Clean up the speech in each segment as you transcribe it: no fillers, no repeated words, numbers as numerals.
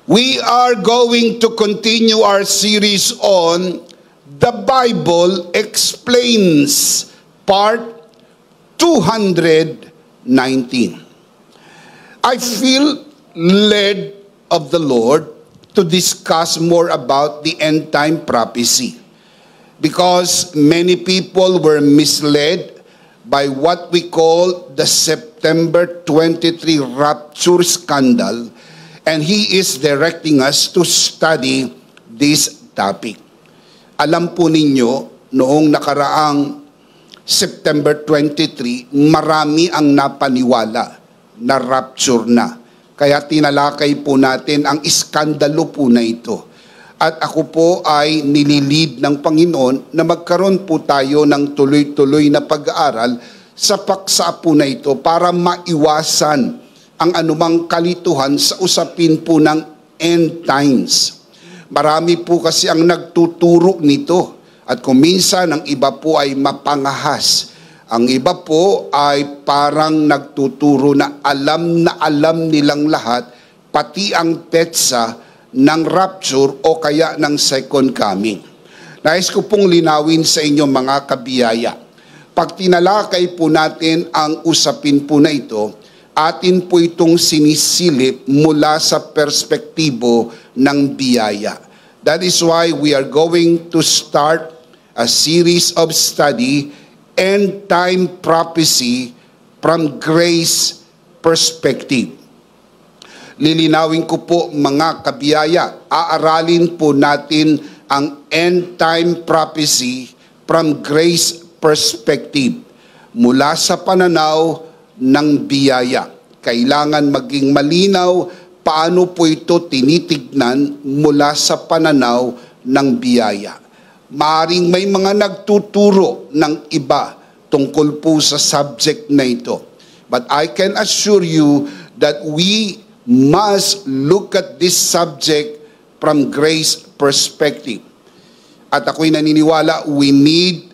We are going to continue our series on The Bible Explains, Part 219. I feel led of the Lord to discuss more about the end-time prophecy because many people were misled by what we call the September 23 rapture scandal, and He is directing us to study this topic. Alam po ninyo, noong nakaraang September 23, marami ang napaniwala na rapture na. Kaya tinalakay po natin ang iskandalo po na ito. At ako po ay nililid ng Panginoon na magkaroon po tayo ng tuloy-tuloy na pag-aaral sa paksa po na ito para maiwasan ang anumang kalituhan sa usapin po ng end times. Marami po kasi ang nagtuturo nito. At kung minsan ang iba po ay mapangahas. Ang iba po ay parang nagtuturo na alam nilang lahat, pati ang petsa ng rapture o kaya ng second coming. Nais ko pong linawin sa inyo mga kabiyaya. Pag tinalakay po natin ang usapin po na ito, atin po itong sinisilip mula sa perspektibo ng biyaya. That is why we are going to start a series of study, End Time Prophecy from Grace Perspective. Lilinawin ko po mga kabiyaya, aaralin po natin ang End Time Prophecy from Grace Perspective mula sa pananaw ng biyaya. Kailangan maging malinaw paano po ito tinitignan mula sa pananaw ng biyaya. Maaring may mga nagtuturo ng iba tungkol po sa subject na ito. But I can assure you that we must look at this subject from grace perspective. At ako'y naniniwala, we need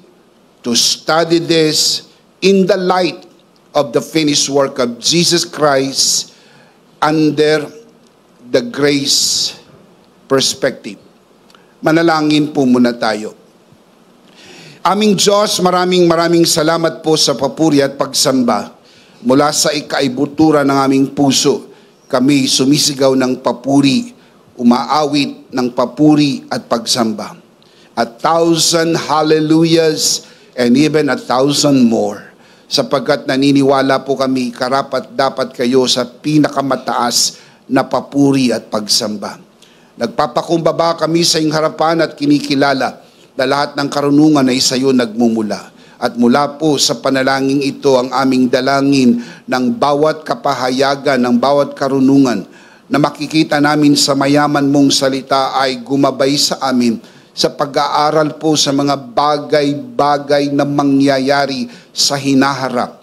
to study this in the light of the finished work of Jesus Christ under the grace perspective. Manalangin po muna tayo. Aming Diyos, maraming salamat po sa papuri at pagsamba. Mula sa ikaibutura ng aming puso, kami sumisigaw ng papuri, umaawit ng papuri at pagsamba. 1,000 hallelujahs and even 1,000 more. Sapagkat naniniwala po kami, karapat dapat kayo sa pinakamataas na papuri at pagsamba. Nagpapakumbaba kami sa iyong harapan at kinikilala na lahat ng karunungan ay sa iyo nagmumula. At mula po sa panalangin ito ang aming dalangin ng bawat kapahayagan, ng bawat karunungan na makikita namin sa mayaman mong salita ay gumabay sa amin sa pag-aaral po sa mga bagay-bagay na mangyayari sa hinaharap,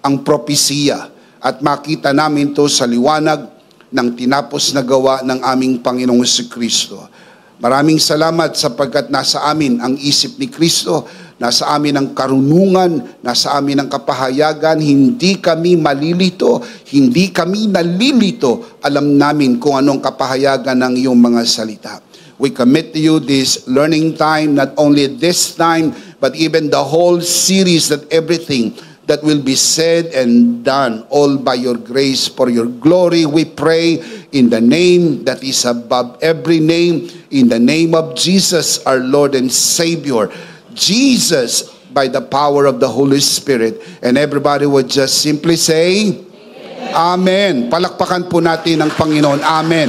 ang propesiya, at makita namin to sa liwanag ng tinapos na gawa ng aming Panginoong Jesucristo. Maraming salamat sapagkat nasa amin ang isip ni Kristo, nasa amin ang karunungan, nasa amin ang kapahayagan, hindi kami malilito, hindi kami nalilito, alam namin kung anong kapahayagan ng iyong mga salita. We commit to you this learning time, not only this time, but even the whole series, that everything that will be said and done all by your grace for your glory. We pray in the name that is above every name, in the name of Jesus, our Lord and Savior. Jesus, by the power of the Holy Spirit. And everybody would just simply say, Amen. Palakpakan po natin ang Panginoon. Amen.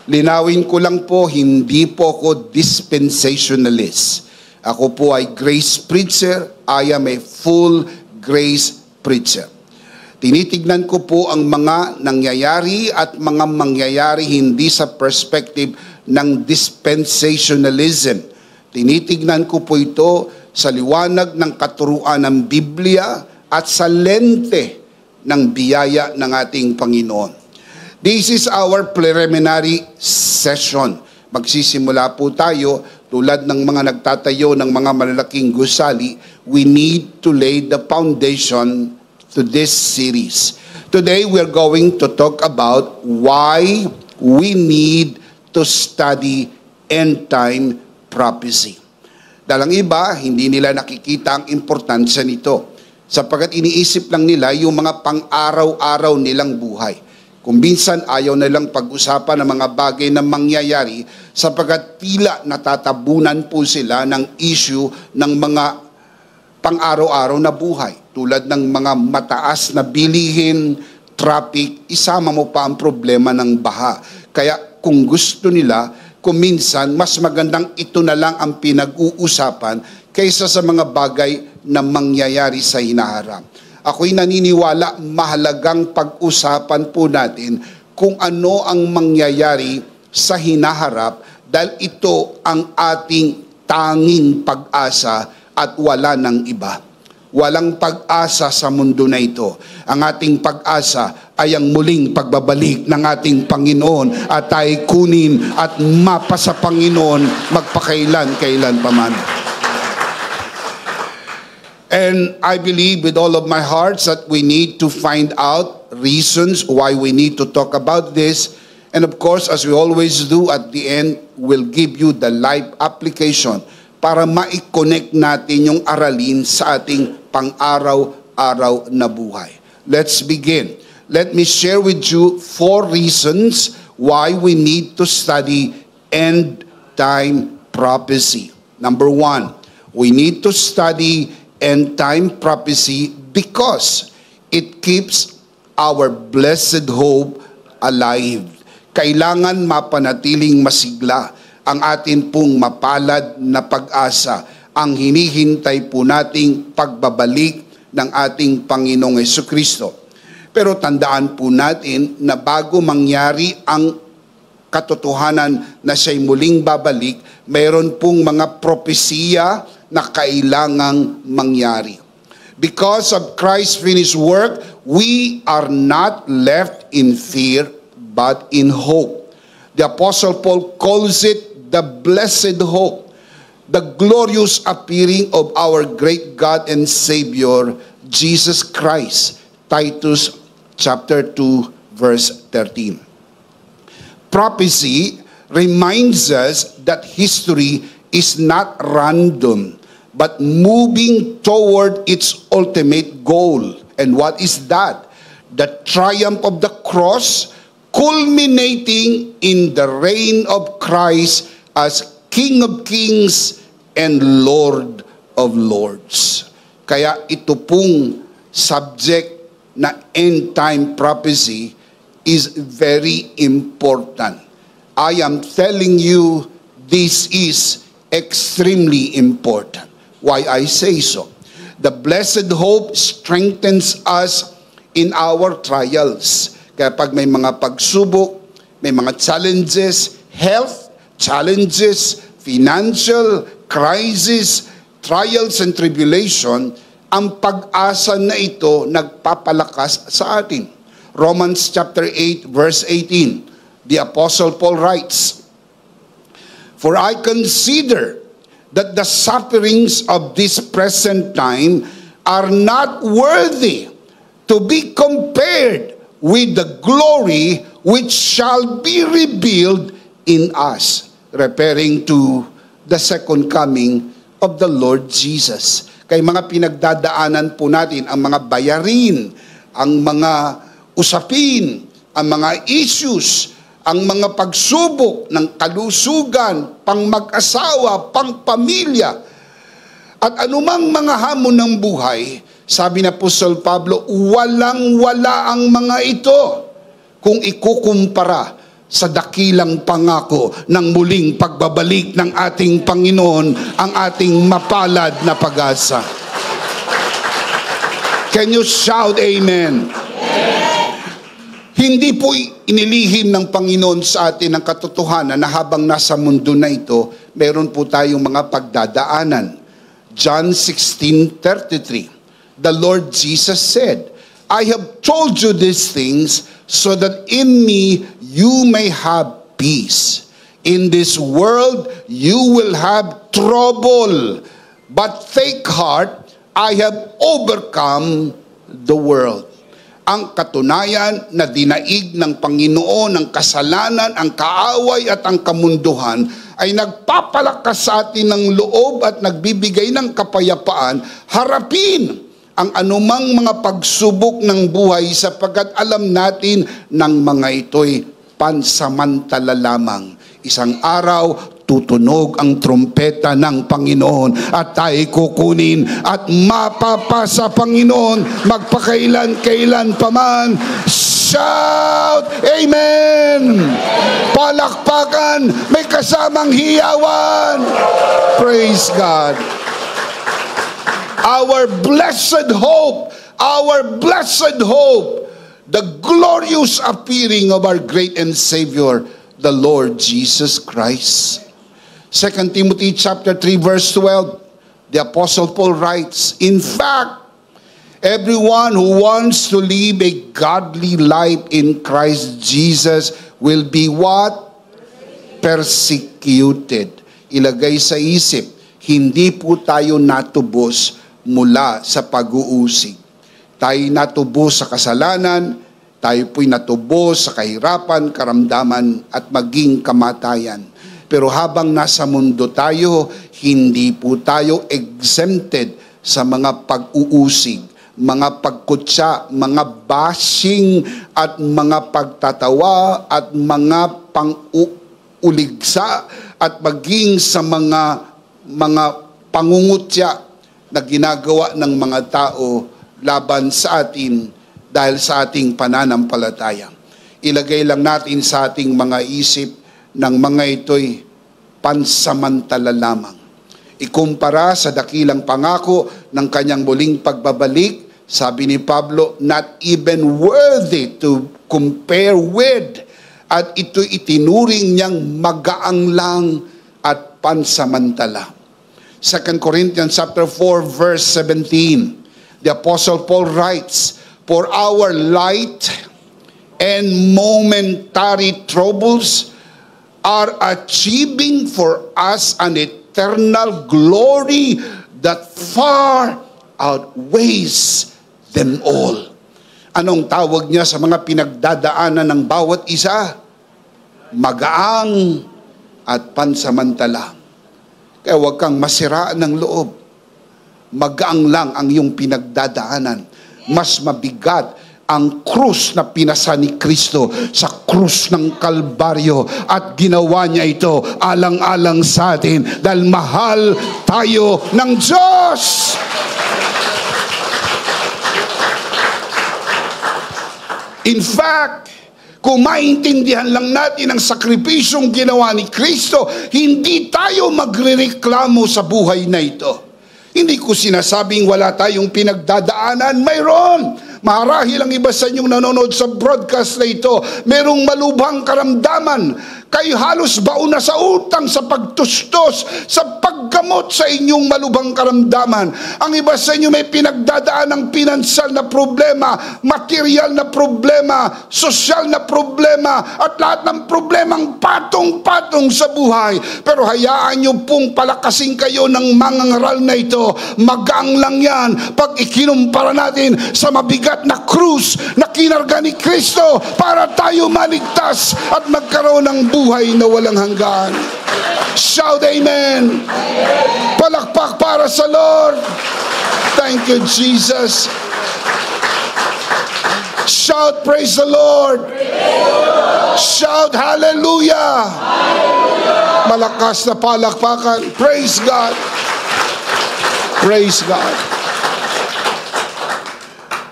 Linawin ko lang po, hindi po ako dispensationalist. Ako po ay grace preacher. I am a full grace preacher. Tinitignan ko po ang mga nangyayari at mga mangyayari hindi sa perspective ng dispensationalism. Tinitignan ko po ito sa liwanag ng katuruan ng Biblia at sa lente ng biyaya ng ating Panginoon. This is our preliminary session. Magsisimula po tayo tulad ng mga nagtatayo ng mga malalaking gusali. We need to lay the foundation to this series. Today, we're going to talk about why we need to study end-time prophecy. Dahil ang iba, hindi nila nakikita ang importansya nito sapagkat iniisip lang nila yung mga pang-araw-araw nilang buhay. Kung minsan ayaw nilang pag-usapan ng mga bagay na mangyayari sapagkat tila natatabunan po sila ng issue ng mga pang-araw-araw na buhay. Tulad ng mga mataas na bilihin, traffic, isama mo pa ang problema ng baha. Kaya kung gusto nila, kung minsan, mas magandang ito na lang ang pinag-uusapan kaysa sa mga bagay na mangyayari sa hinaharap. Ako'y naniniwala mahalagang pag-usapan po natin kung ano ang mangyayari sa hinaharap dahil ito ang ating tanging pag-asa at wala ng iba. Walang pag-asa sa mundo na ito. Ang ating pag-asa ay ang muling pagbabalik ng ating Panginoon at tayo kunin at mapa sa Panginoon magpakailan-kailan paman. And I believe with all of my heart that we need to find out reasons why we need to talk about this. And of course, as we always do, at the end, we'll give you the live application para ma-connect natin yung aralin sa ating pang-araw-araw na buhay. Let's begin. Let me share with you 4 reasons why we need to study end-time prophecy. Number 1, we need to study end-time prophecy because it keeps our blessed hope alive. Kailangan mapanatiling masigla ang atin pong mapalad na pag-asa, ang hinihintay po nating pagbabalik ng ating Panginoong Jesucristo. Pero tandaan po natin na bago mangyari ang katotohanan na siya'y muling babalik, mayroon pong mga propesiya na kailangang mangyari. Because of Christ's finished work, we are not left in fear but in hope. The Apostle Paul calls it the blessed hope, the glorious appearing of our great God and Savior, Jesus Christ. Titus chapter 2, verse 13. Prophecy reminds us that history is not random, but moving toward its ultimate goal. And what is that? The triumph of the cross, culminating in the reign of Christ as King of Kings and Lord of Lords. Kaya ito pong subject na end-time prophecy is very important. I am telling you, this is extremely important. Why I say so? The blessed hope strengthens us in our trials. Kaya pag may mga pagsubok, may mga challenges, health challenges, financial crisis, trials and tribulation, ang pag-asa na ito nagpapalakas sa atin. Romans chapter 8, verse 18, the Apostle Paul writes, "For I consider that the sufferings of this present time are not worthy to be compared with the glory which shall be revealed in us." Referring to the second coming of the Lord Jesus. Kay mga pinagdadaanan po natin, ang mga bayarin, ang mga usapin, ang mga issues, ang mga pagsubok ng kalusugan, pang mag-asawa, pang pamilya, at anumang mga hamon ng buhay, sabi na Apostol Pablo, walang-wala ang mga ito kung ikukumpara sa dakilang pangako ng muling pagbabalik ng ating Panginoon, ang ating mapalad na pag-asa. Can you shout amen? Hindi po inilihim ng Panginoon sa atin ang katotohanan na habang nasa mundo na ito, meron po tayong mga pagdadaanan. John 16:33, the Lord Jesus said, "I have told you these things so that in me you may have peace. In this world you will have trouble, but take heart, I have overcome the world. Ang katunayan na dinaig ng Panginoon ang kasalanan, ang kaaway at ang kamunduhan ay nagpapalakas sa atin ng loob at nagbibigay ng kapayapaan harapin ang anumang mga pagsubok ng buhay sapagkat alam natin ng mga ito'y pansamantala lamang. Isang araw, tutunog ang trumpeta ng Panginoon at tayo'y kukunin at mapapasa Panginoon magpakailan-kailan paman. Shout! Amen! Palakpakan! May kasamang hiyawan! Praise God! Our blessed hope! Our blessed hope! The glorious appearing of our great and Savior, the Lord Jesus Christ. 2 Timothy chapter 3 verse 12, the Apostle Paul writes, in fact, everyone who wants to live a godly life in Christ Jesus will be what? Persecuted. Ilagay sa isip, hindi po tayo natubos mula sa pag-uusig. Tayo natubos sa kasalanan, tayo po'y natubos sa kahirapan, karamdaman at maging kamatayan. Pero habang nasa mundo tayo, hindi po tayo exempted sa mga pag-uusig, mga pagkutsa, mga bashing at mga pagtatawa at mga pang-uligsa at maging sa mga pangungutya na ginagawa ng mga tao laban sa atin dahil sa ating pananampalataya. Ilagay lang natin sa ating mga isip ng mga ito'y pansamantala lamang. Ikumpara sa dakilang pangako ng kanyang muling pagbabalik, sabi ni Pablo, not even worthy to compare with, at ito'y itinuring niyang magaang lang at pansamantala. 2 Corinthians chapter 4 verse 17, the Apostle Paul writes, for our light and momentary troubles are achieving for us an eternal glory that far outweighs them all. Anong tawag niya sa mga pinagdadaanan ng bawat isa? Magaang at pansamantala. Kaya huwag kang masiraan ng loob. Magaang lang ang iyong pinagdadaanan. Mas mabigat ang krus na pinasa ni Kristo sa krus ng Kalbaryo at ginawa niya ito alang-alang sa atin dahil mahal tayo ng Diyos. In fact, kung maintindihan lang natin ang sakripisyong ginawa ni Kristo, hindi tayo magrereklamo sa buhay na ito. Hindi ko sinasabing wala tayong pinagdadaanan, mayroon. Marahil ang iba sa inyong nanonood sa broadcast na ito, merong malubhang karamdaman. Kayo halos baon na sa utang, sa pagtustos, sa paggamot sa inyong malubhang karamdaman. Ang iba sa inyo may pinagdadaan ng pinansal na problema, material na problema, sosyal na problema, at lahat ng problemang patong-patong sa buhay. Pero hayaan nyo pong palakasin kayo ng mangangaral na ito. Magaang lang yan pag ikinumpara natin sa mabigat na krus na kinarga ni Kristo para tayo maligtas at magkaroon ng buhay na walang hanggan. Shout amen. Palakpak para sa Lord. Thank you, Jesus. Shout praise the Lord. Shout hallelujah. Malakas na palakpakan. Praise God. Praise God.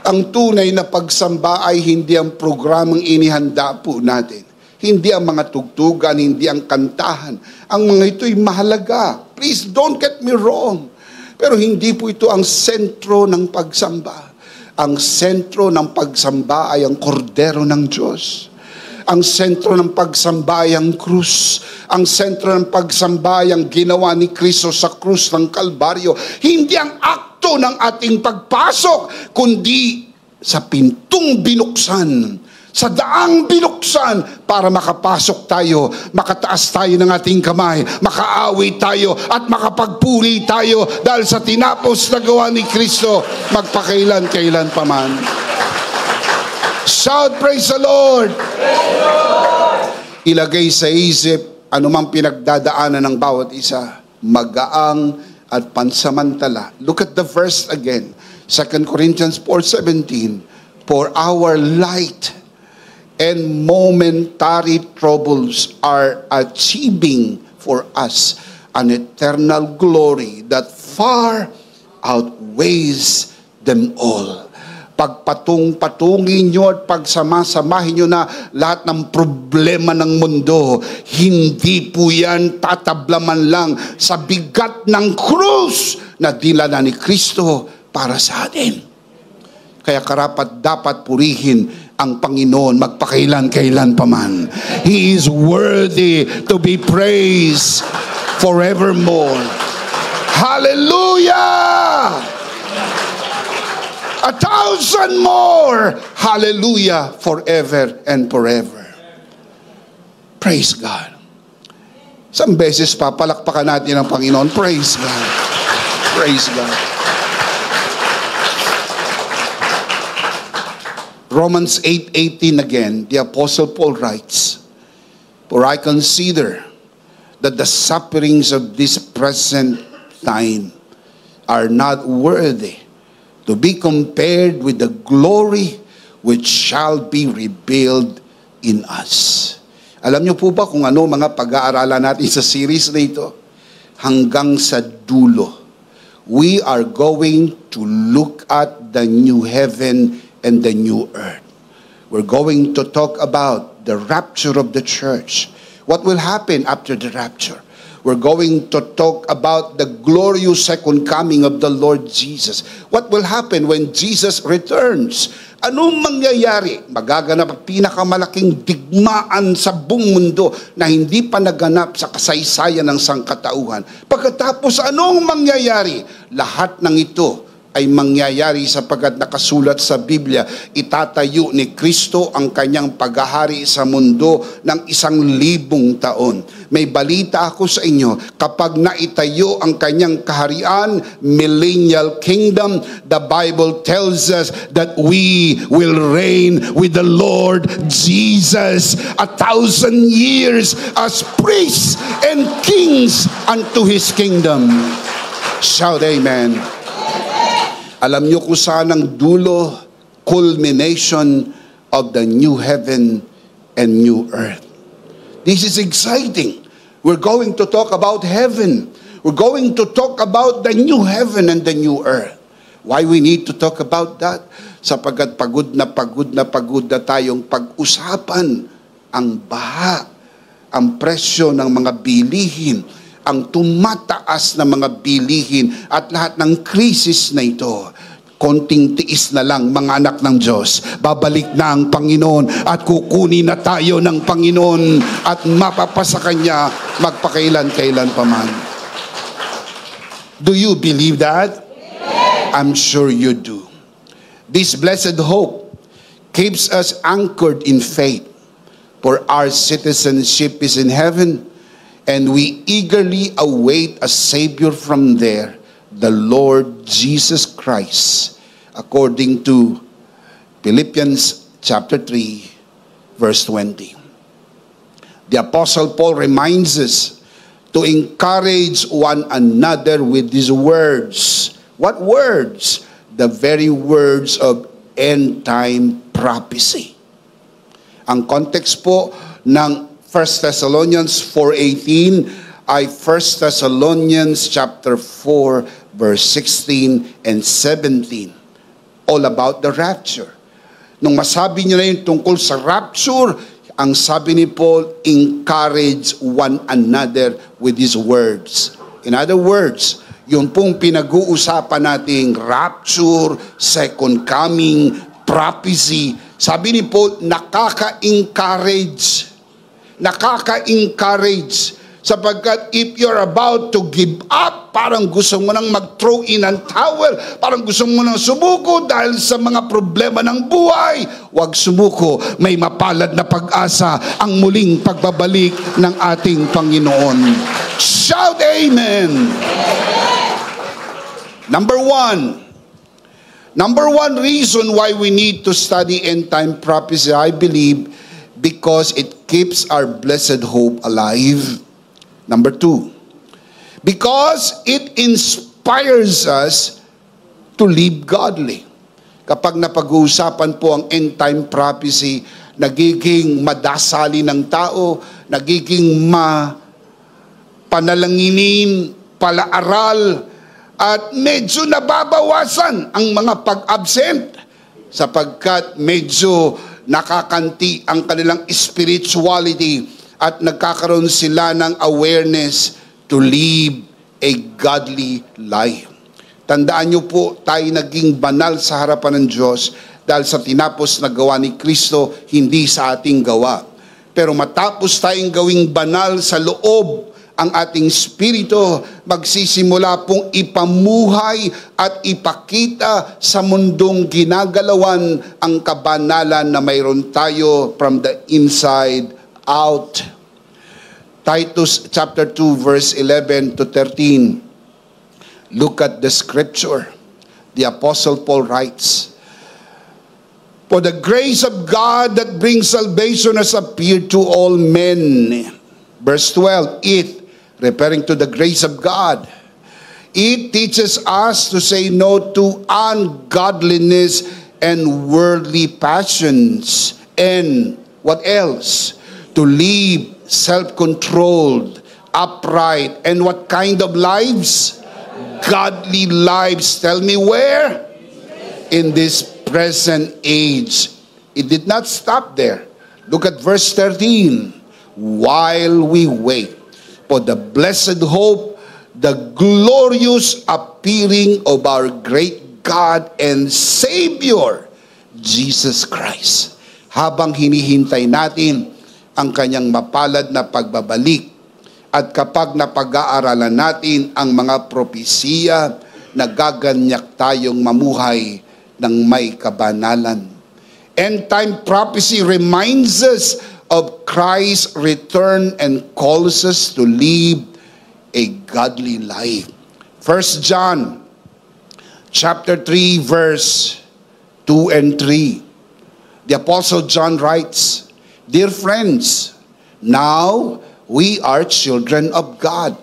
Ang tunay na pagsamba ay hindi ang programang inihanda po natin. Hindi ang mga tugtugan, hindi ang kantahan. Ang mga ito'y mahalaga. Please don't get me wrong. Pero hindi po ito ang sentro ng pagsamba. Ang sentro ng pagsamba ay ang kordero ng Diyos. Ang sentro ng pagsamba ay ang krus. Ang sentro ng pagsamba ay ang ginawa ni Kristo sa krus ng Kalbaryo. Hindi ang akto ng ating pagpasok, kundi sa pintong binuksan, sa daang binuksan, bubuksan para makapasok tayo, makataas tayo ng ating kamay, makaawit tayo at makapagpuri tayo dahil sa tinapos na gawa ni Kristo magpakailan-kailan pa man. Shout, praise the Lord! Ilagay sa isip anumang pinagdadaanan ng bawat isa, magaang at pansamantala. Look at the verse again. 2 Corinthians 4:17, for our light and momentary troubles are achieving for us an eternal glory that far outweighs them all. Pagpatung-patungin nyo at pagsamasamahin nyo na lahat ng problema ng mundo, hindi po yan tatablaman lang sa bigat ng krus na dinala ni Kristo para sa atin. Kaya karapat dapat purihin ang Panginoon magpakailan-kailan pa man. He is worthy to be praised forevermore. Hallelujah! 1,000 more! Hallelujah! Forever and forever. Praise God. Isang beses pa, palakpakan natin ang Panginoon. Praise God. Praise God. Romans 8:18 again, the Apostle Paul writes, for I consider that the sufferings of this present time are not worthy to be compared with the glory which shall be revealed in us. Alam niyo po ba kung ano mga pag-aaralan natin sa series na ito? Hanggang sa dulo. We are going to look at the new heaven and the new earth. We're going to talk about the rapture of the church. What will happen after the rapture? We're going to talk about the glorious second coming of the Lord Jesus. What will happen when Jesus returns? Anong mangyayari? Magaganap ang pinakamalaking digmaan sa buong mundo na hindi pa naganap sa kasaysayan ng sangkatauhan. Pagkatapos, anong mangyayari? Lahat ng ito ay mangyayari sapagkat nakasulat sa Biblia, itatayo ni Kristo ang kanyang paghahari sa mundo ng 1,000 taon. May balita ako sa inyo, kapag naitayo ang kanyang kaharian, millennial kingdom, the Bible tells us that we will reign with the Lord Jesus 1,000 years as priests and kings unto His kingdom. Shout amen. Alam niyo kung saan ang dulo, culmination of the new heaven and new earth. This is exciting. We're going to talk about heaven. We're going to talk about the new heaven and the new earth. Why we need to talk about that? Sapagkat pagod na tayong pag-usapan ang baha, ang presyo ng mga bilihin, ang tumataas na mga bilihin at lahat ng krisis na ito. Konting tiis na lang, mga anak ng Diyos. Babalik na ang Panginoon at kukunin na tayo ng Panginoon at mapapasa Kanya magpakailan-kailan pa man. Do you believe that? I'm sure you do. This blessed hope keeps us anchored in faith, for our citizenship is in heaven, and we eagerly await a Savior from there, the Lord Jesus Christ, according to Philippians chapter 3, verse 20. The Apostle Paul reminds us to encourage one another with these words. What words? The very words of end-time prophecy. Ang context po ng 1 Thessalonians 4:18 ay 1 Thessalonians chapter 4 verse 16 and 17. All about the rapture. Nung masabi niyo na yung tungkol sa rapture, ang sabi ni Paul, encourage one another with these words. In other words, yung pong pinag-uusapan nating rapture, second coming, prophecy, sabi ni Paul, nakaka-encourage sapagkat if you're about to give up, parang gusto mo nang mag-throw in ang towel, parang gusto mo nang sumuko dahil sa mga problema ng buhay. Huwag sumuko, may mapalad na pag-asa ang muling pagbabalik ng ating Panginoon. Shout amen! Number one reason why we need to study end-time prophecy, I believe, because it keeps our blessed hope alive. Number two, because it inspires us to live godly. Kapag napag-uusapan po ang end-time prophecy, nagiging madasali ng tao, nagiging panalanginin, palaaral, at medyo nababawasan ang mga pag-absent sapagkat medyo nakakanti ang kanilang spirituality at nagkakaroon sila ng awareness to live a godly life. Tandaan niyo po, tayo naging banal sa harapan ng Diyos dahil sa tinapos na gawa ni Kristo, hindi sa ating gawa. Pero matapos tayong gawing banal sa loob ang ating spirito, magsisimula pong ipamuhay at ipakita sa mundong ginagalawan ang kabanalan na mayroon tayo from the inside out. Titus chapter 2 verse 11 to 13. Look at the scripture. The Apostle Paul writes, "For the grace of God that brings salvation has appeared to all men." Verse 12, referring to the grace of God, it teaches us to say no to ungodliness and worldly passions. And what else? To live self-controlled, upright, and what kind of lives? Godly lives. Tell me where? In this present age. It did not stop there. Look at verse 13. While we wait for the blessed hope, the glorious appearing of our great God and Savior, Jesus Christ. Habang hinihintay natin ang kanyang mapalad na pagbabalik, at kapag napag-aaralan natin ang mga propesiya, nagaganyak tayong mamuhay ng may kabanalan. End-time prophecy reminds us of Christ's return and calls us to live a godly life. 1 John chapter 3 verse 2 and 3. The Apostle John writes, "Dear friends, now we are children of God,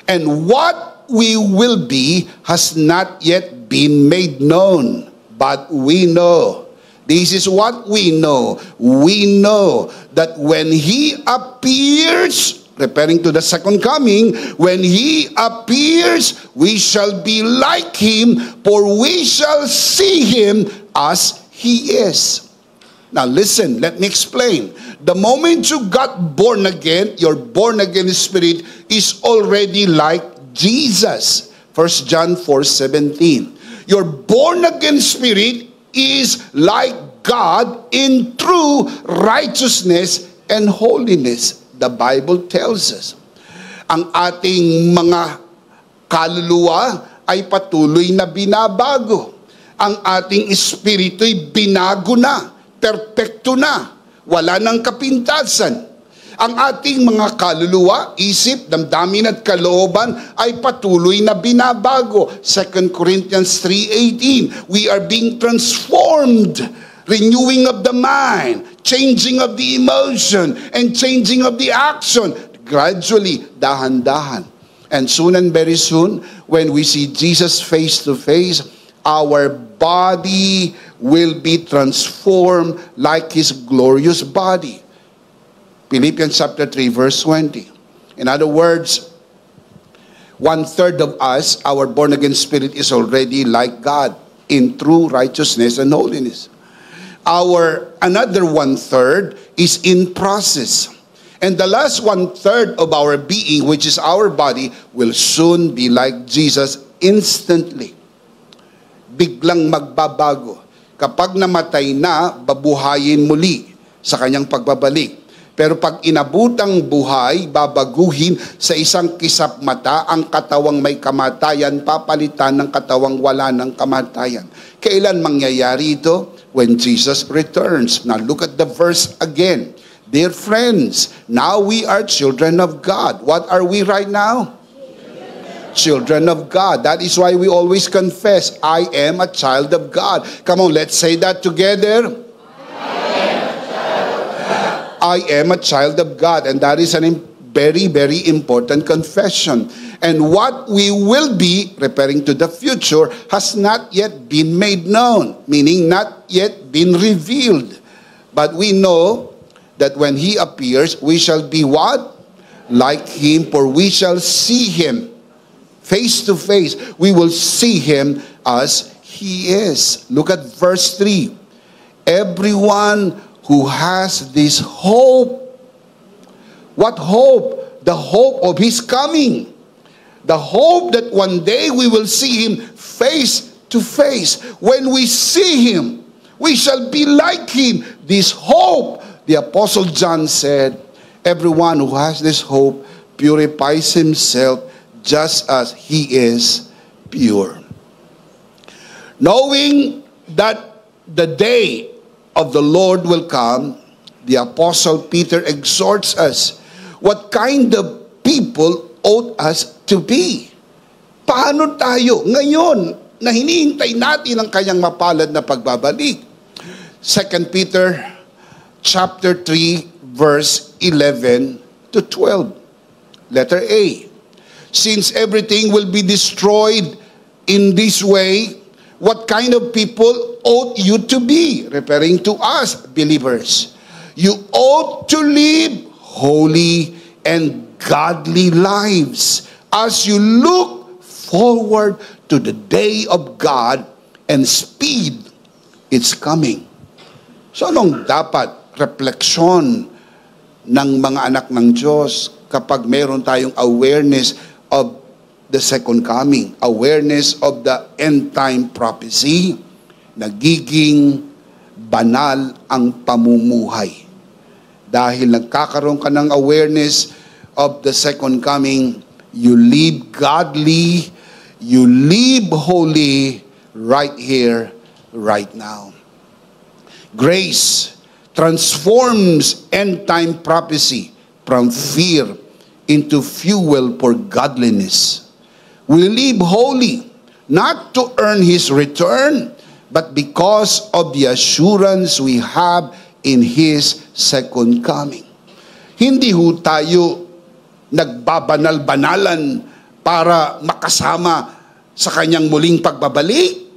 and what we will be has not yet been made known, but we know." This is what we know. We know that when He appears, referring to the second coming, when He appears, we shall be like Him, for we shall see Him as He is. Now listen, let me explain. The moment you got born again, your born again spirit is already like Jesus. 1 John 4:17. Your born again spirit is like God in true righteousness and holiness. The Bible tells us. Ang ating mga kaluluwa ay patuloy na binabago. Ang ating espiritu'y binago na, perpekto na, wala nang kapintasan. Ang ating mga kaluluwa, isip, damdamin at kalooban ay patuloy na binabago. 2 Corinthians 3:18, we are being transformed, renewing of the mind, changing of the emotion, and changing of the action. Gradually, dahan-dahan. And soon and very soon, when we see Jesus face to face, our body will be transformed like His glorious body. Philippians chapter 3 verse 20. In other words, 1/3 of us, our born-again spirit is already like God in true righteousness and holiness. Another 1/3 is in process. And the last 1/3 of our being, which is our body, will soon be like Jesus instantly. Biglang magbabago. Kapag namatay na, babuhayin muli sa kanyang pagbabalik. Pero pag inabutang buhay, babaguhin sa isang kisap mata ang katawang may kamatayan, papalitan ng katawang wala ng kamatayan. Kailan mangyayari ito? When Jesus returns. Now look at the verse again. Dear friends, now we are children of God. What are we right now? Children of God. That is why we always confess, I am a child of God. Come on, let's say that together. I am a child of God. And that is a very, very important confession. And what we will be, referring to the future, has not yet been made known. Meaning not yet been revealed. But we know that when He appears, we shall be what? Like Him, for we shall see Him face to face. We will see Him as He is. Look at verse 3. Everyone who has this hope. What hope? The hope of His coming. The hope that one day we will see Him face to face. When we see Him, we shall be like Him. This hope, the Apostle John said, everyone who has this hope purifies himself just as he is pure. Knowing that the day of the Lord will come, the Apostle Peter exhorts us what kind of people ought us to be. Paano tayo ngayon na hinihintay natin ang kanyang mapalad na pagbabalik? 2 Peter chapter 3 verse 11 to 12. Letter A. Since everything will be destroyed in this way, what kind of people ought you to be? Referring to us, believers. You ought to live holy and godly lives as you look forward to the day of God and speed its coming. So anong dapat refleksyon ng mga anak ng Diyos kapag meron tayong awareness of the second coming, awareness of the end time prophecy? Nagiging banal ang pamumuhay. Dahil nagkakaroon ka ng awareness of the second coming, you live godly, you live holy right here, right now. Grace transforms end time prophecy from fear into fuel for godliness. We live holy, not to earn His return, but because of the assurance we have in His second coming. Hindi ho tayo nagbabanal-banalan para makasama sa Kanyang muling pagbabalik.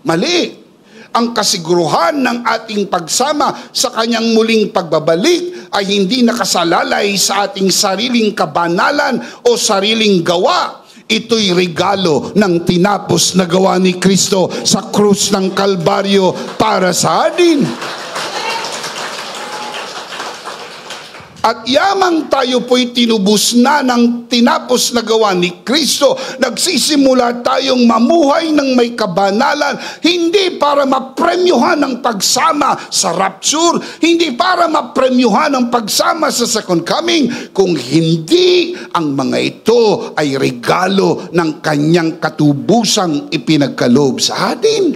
Mali. Ang kasiguruhan ng ating pagsama sa Kanyang muling pagbabalik ay hindi nakasalalay sa ating sariling kabanalan o sariling gawa. Ito'y regalo ng tinapos na gawa ni Kristo sa krus ng Kalbaryo para sa atin. At yamang tayo po'y tinubos na ng tinapos na gawa ni Kristo, nagsisimula tayong mamuhay ng may kabanalan, hindi para mapremyuhan ang pagsama sa rapture, hindi para mapremyuhan ang pagsama sa second coming, kung hindi ang mga ito ay regalo ng Kanyang katubusang ipinagkaloob sa atin.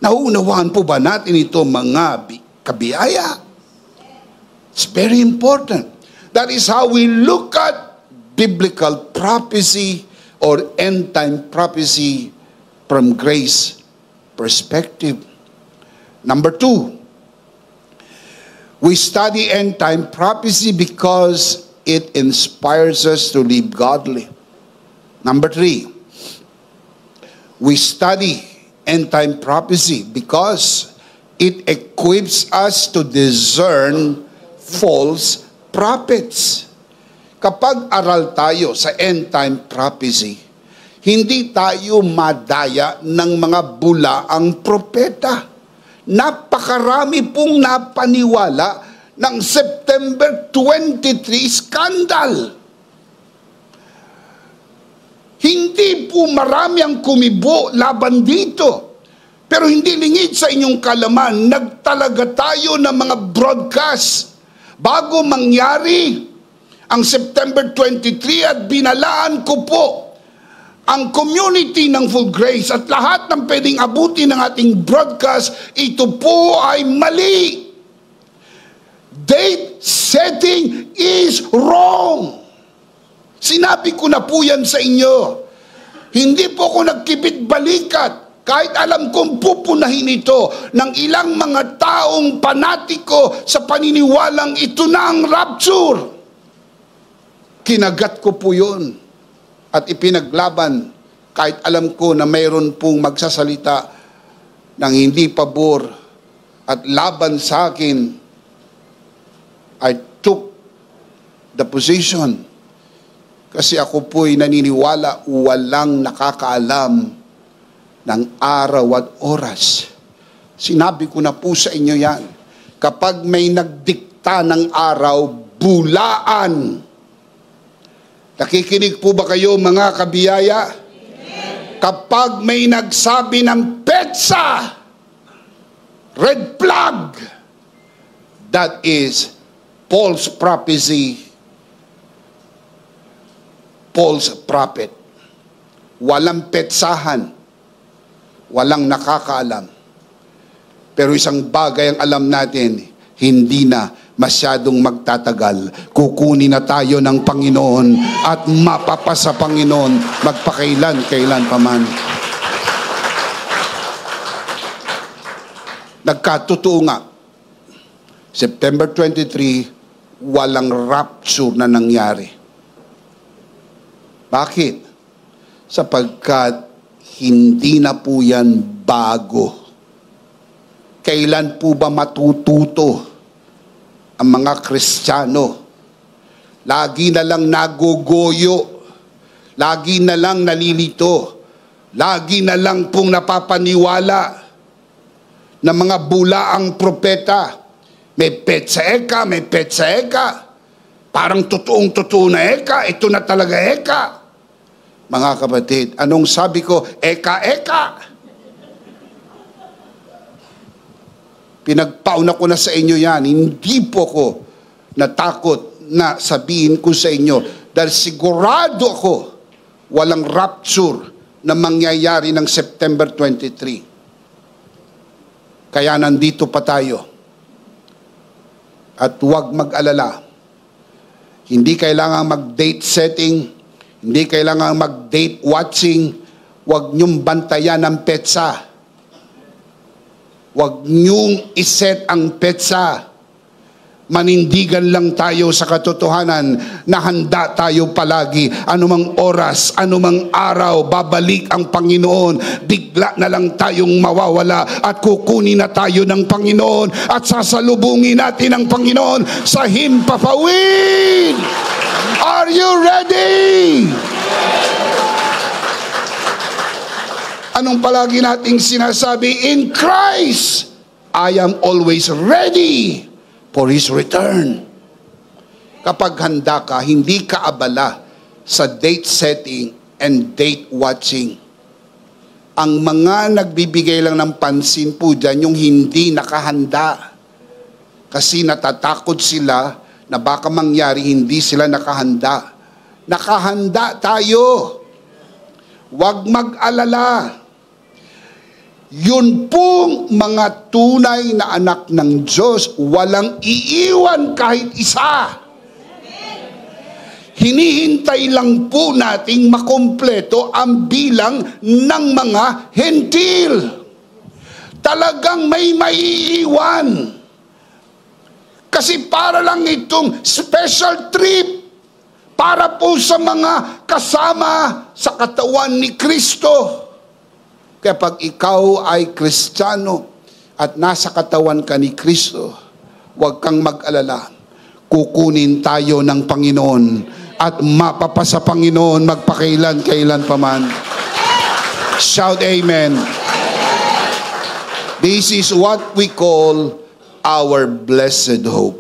Nauunawaan po ba natin ito, mga kabiyaya? It's very important. That is how we look at biblical prophecy or end-time prophecy from grace perspective. Number 2, we study end-time prophecy because it inspires us to live godly. Number 3, we study end-time prophecy because it equips us to discern false prophets. Kapag aral tayo sa end-time prophecy, hindi tayo madaya ng mga bulaang propeta. Napakarami pong napaniwala ng September 23 scandal. Hindi po marami ang kumibo laban dito. Pero hindi lingid sa inyong kalaman, nagtalaga tayo ng mga broadcast bago mangyari ang September 23 at binalaan ko po ang community ng Full Grace at lahat ng pwedeng abutin ng ating broadcast, ito po ay mali. Date setting is wrong. Sinabi ko na po yan sa inyo. Hindi po ako nagkibit balikat. Kahit alam kong pupunahin ito ng ilang mga taong panatiko sa paniniwalang ito na ang rapture. Kinagat ko po yun at ipinaglaban kahit alam ko na mayroon pong magsasalita ng hindi pabor at laban sa akin. I took the position kasi ako po'y naniniwala walang nakakaalam ng araw at oras. Sinabi ko na po sa inyo yan. Kapag may nagdikta ng araw, bulaan. Nakikinig po ba kayo mga kabiyaya? Amen. Kapag may nagsabi ng petsa, red flag, that is false prophecy, false prophet. Walang petsahan, walang nakakaalam. Pero isang bagay ang alam natin, hindi na masyadong magtatagal. Kukunin na tayo ng Panginoon at mapapasa Panginoon magpakailan pa man. Nagkatotoo nga, September 23, walang rapture na nangyari. Bakit? Sapagkat hindi na po yan bago. Kailan po ba matututo ang mga Kristiyano? Lagi na lang nagugoyo, lagi na lang nalilito, lagi na lang pong napapaniwala ng mga bulaang propeta. May petsa eka, may petsa eka. Parang totoong-totoo na eka, ito na talaga eka. Mga kapatid, anong sabi ko? Eka-eka. Pinagpauna ko na sa inyo yan. Hindi po ko natakot na sabihin ko sa inyo dahil sigurado ako walang rapture na mangyayari ng September 23. Kaya nandito pa tayo. At huwag mag-alala. Hindi kailangan mag-date setting, hindi kailangan mag-date watching, huwag niyong bantayan ang petsa. Huwag niyong iset ang petsa. Manindigan lang tayo sa katotohanan na handa tayo palagi. Anumang oras, anumang araw, babalik ang Panginoon. Bigla na lang tayong mawawala at kukunin na tayo ng Panginoon at sasalubungin natin ang Panginoon sa himpapawid. Are you ready? Anong palagi nating sinasabi? In Christ, I am always ready for His return. Kapag handa ka, hindi ka abala sa date setting and date watching. Ang mga nagbibigay lang ng pansin po dyan, yung hindi nakahanda. Kasi natatakot sila na baka mangyari hindi sila nakahanda. Nakahanda tayo. Huwag mag-alala. Yun pong mga tunay na anak ng Diyos, walang iiwan kahit isa. Hinihintay lang po nating makompleto ang bilang ng mga hentil. Talagang may maiiwan. Kasi para lang itong special trip para po sa mga kasama sa katawan ni Kristo. Kaya pag ikaw ay Kristiyano at nasa katawan ka ni Kristo, huwag kang mag-alala. Kukunin tayo ng Panginoon at mapapasa Panginoon magpakailan pa man. Shout amen. This is what we call our blessed hope.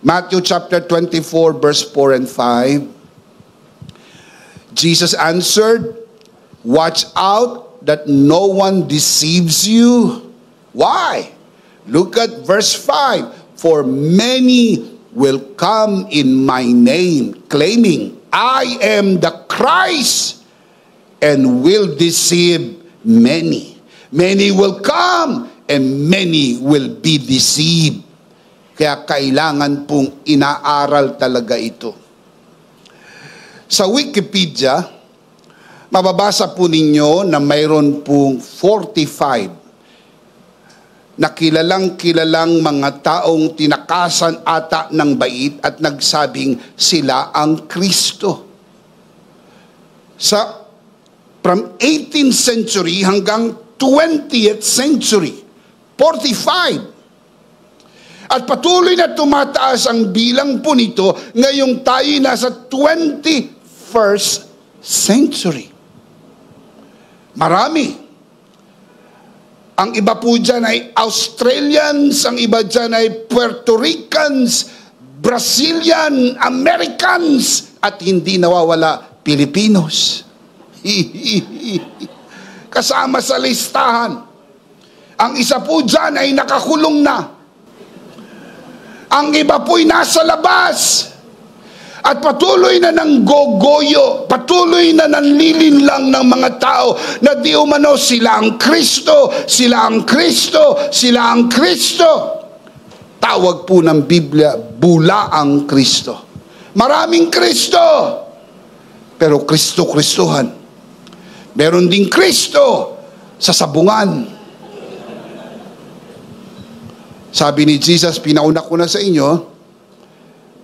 Matthew chapter 24 verse 4 and 5. Jesus answered, "Watch out that no one deceives you." Why? Look at verse 5. For many will come in my name, claiming, I am the Christ, and will deceive many. Many will come, and many will be deceived. Kaya kailangan pong inaaral talaga ito. Sa Wikipedia, mababasa po ninyo na mayroon pong 45 na kilalang mga taong tinakasan ata ng bait at nagsabing sila ang Kristo. From 18th century hanggang 20th century, 45. At patuloy na tumataas ang bilang po nito ngayong tayo nasa 21st century. Marami. Ang iba po dyan ay Australians, ang iba dyan ay Puerto Ricans, Brazilian, Americans, at hindi nawawala, Filipinos. Kasama sa listahan. Ang isa po dyan ay nakakulong na. Ang iba po'y nasa labas. At patuloy na ng gogoyo, patuloy na nanlilinlang ng mga tao na di umano sila ang Kristo, sila ang Kristo, sila ang Kristo. Tawag po ng Biblia, bulaang Kristo. Maraming Kristo, pero Kristo-Kristohan. Meron ding Kristo sa sabungan. Sabi ni Jesus, pinauna ko na sa inyo,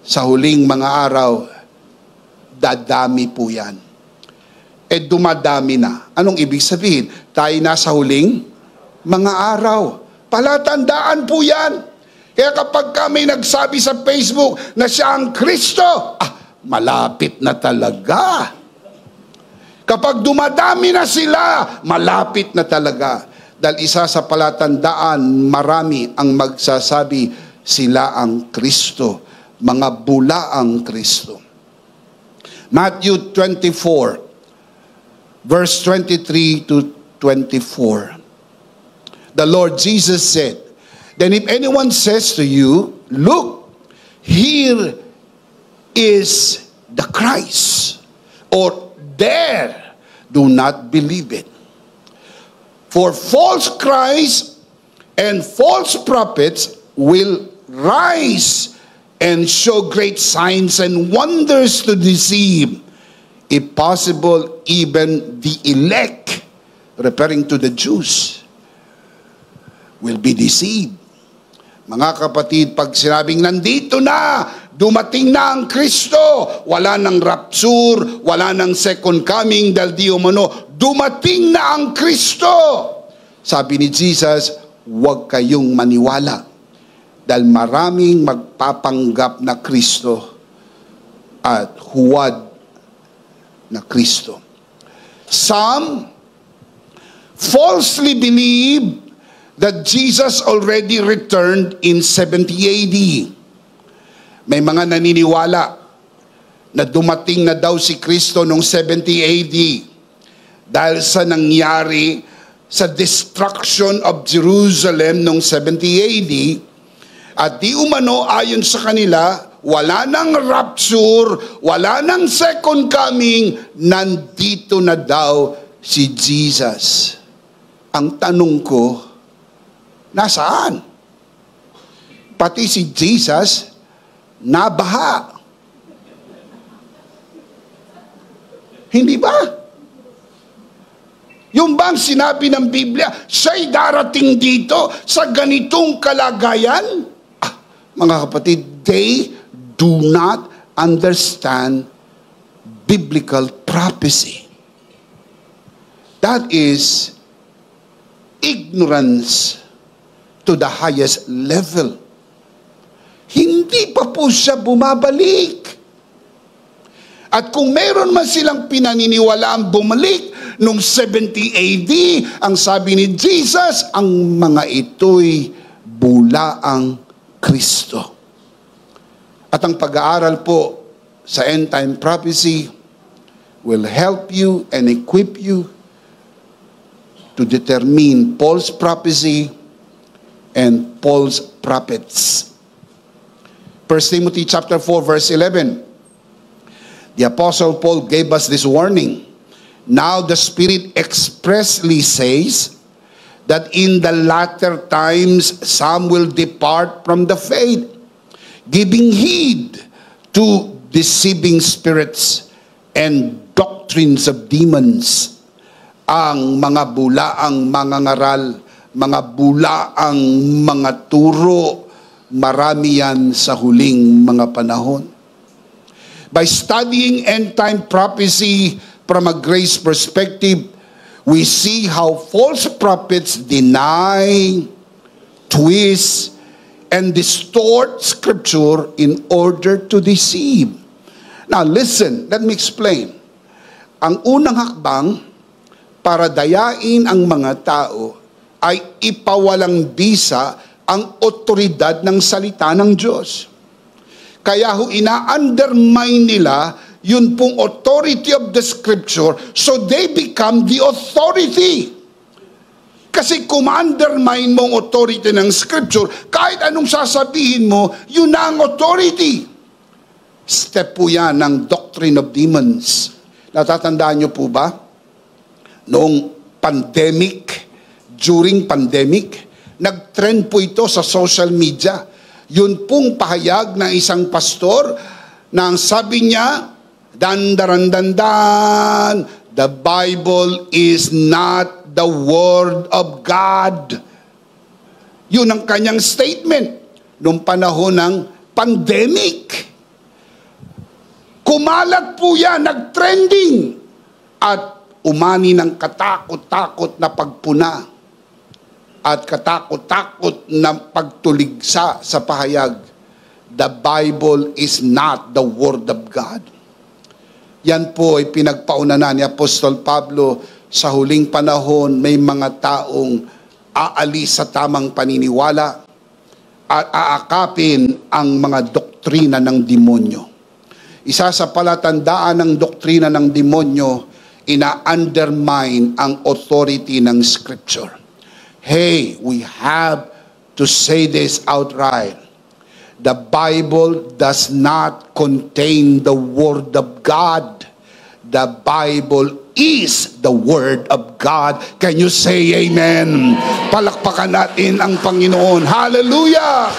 sa huling mga araw, dadami po yan. Dumadami na. Anong ibig sabihin? Tayo nasa huling mga araw. Palatandaan po yan. Kaya kapag kami nagsabi sa Facebook na siya ang Kristo, malapit na talaga. Kapag dumadami na sila, malapit na talaga. Dahil isa sa palatandaan, marami ang magsasabi, sila ang Kristo. Mga bulaang Kristo. Matthew 24, verse 23 to 24. The Lord Jesus said, then if anyone says to you, look, here is the Christ, or there, do not believe it. For false Christs and false prophets will rise and show great signs and wonders to deceive, if possible, even the elect, referring to the Jews, will be deceived. Mga kapatid, pag sinabing nandito na, dumating na ang Kristo, wala nang rapture, wala nang second coming, dahil di umano, dumating na ang Kristo. Sabi ni Jesus, huwag kayong maniwala. Dahil maraming magpapanggap na Kristo at huwad na Kristo. Some falsely believe that Jesus already returned in 70 AD. May mga naniniwala na dumating na daw si Kristo noong 70 AD dahil sa nangyari sa destruction of Jerusalem noong 70 AD. At di umano ayon sa kanila, wala nang rapture, wala nang second coming, nandito na daw si Jesus. Ang tanong ko, nasaan? Pati si Jesus, nabaha. Hindi ba? Yung bang sinabi ng Biblia, siya'y darating dito sa ganitong kalagayan? Mga kapatid, they do not understand biblical prophecy. That is ignorance to the highest level. Hindi pa po siya bumabalik. At kung meron man silang pinaniniwalaang bumalik noong 70 AD, ang sabi ni Jesus, ang mga ito'y bulaang Kristo. At ang pag-aaral po sa end time prophecy will help you and equip you to determine false prophecy and false prophets. 1 1 Timothy chapter 4 verse 11. The Apostle Paul gave us this warning. Now the Spirit expressly says that in the latter times some will depart from the faith, giving heed to deceiving spirits and doctrines of demons. Ang mga bulaang mangangaral, mga bulaang mga turo, marami yan sa huling mga panahon. By studying end-time prophecy from a grace perspective, we see how false prophets deny, twist, and distort Scripture in order to deceive. Now listen, let me explain. Ang unang hakbang para dayain ang mga tao ay ipawalang bisa ang otoridad ng salita ng Diyos. Kaya ho ina-undermine nila yun pong authority of the Scripture, so they become the authority. Kasi kung undermine mo ang authority ng Scripture, kahit anong sasabihin mo, yun na ang authority. Step po yan ng doctrine of demons. Natatandaan nyo po ba? Noong pandemic, during pandemic, nag-trend po ito sa social media. Yun pong pahayag ng isang pastor na ang sabi niya, dan-daran-dan-dan, the Bible is not the Word of God. Yun ang kanyang statement noong panahon ng pandemic. Kumalat po yan, nag-trending, at umani ng katakot-takot na pagpuna at katakot-takot na pagtuligsa sa pahayag, the Bible is not the Word of God. Yan po ay pinagpauna na ni Apostol Pablo. Sa huling panahon, may mga taong aalis sa tamang paniniwala at aakapin ang mga doktrina ng demonyo. Isa sa palatandaan ng doktrina ng demonyo, ina-undermine ang authority ng Scripture. Hey, we have to say this outright. The Bible does not contain the Word of God. The Bible is the Word of God. Can you say amen? Palakpakan natin ang Panginoon. Hallelujah!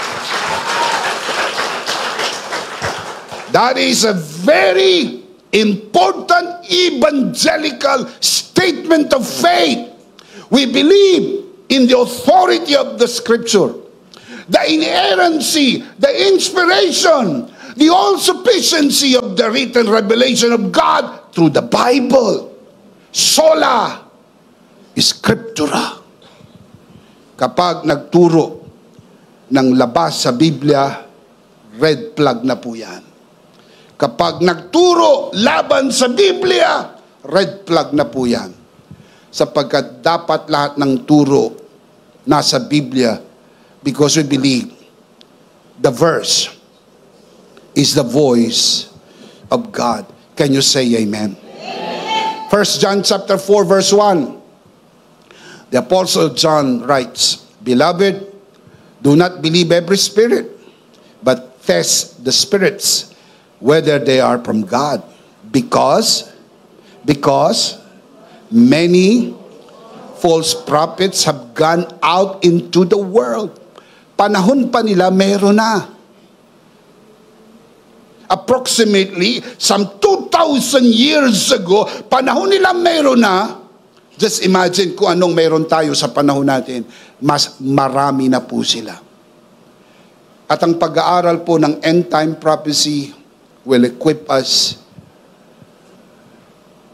That is a very important evangelical statement of faith. We believe in the authority of the Scripture, the inerrancy, the inspiration, the all-sufficiency of the written revelation of God through the Bible. Sola Scriptura. Kapag nagturo ng labas sa Biblia, red flag na po yan. Kapag nagturo laban sa Biblia, red flag na po yan. Sapagkat dapat lahat ng turo nasa Biblia, because we believe the verse is the voice of God. Can you say amen? 1 John chapter 4 verse 1. The Apostle John writes, Beloved, do not believe every spirit, but test the spirits, whether they are from God. Because many false prophets have gone out into the world. Panahon pa nila, meron na. Approximately, some 2,000 years ago, panahon nila meron na. Just imagine kung anong meron tayo sa panahon natin. Mas marami na po sila. At ang pag-aaral po ng end-time prophecy will equip us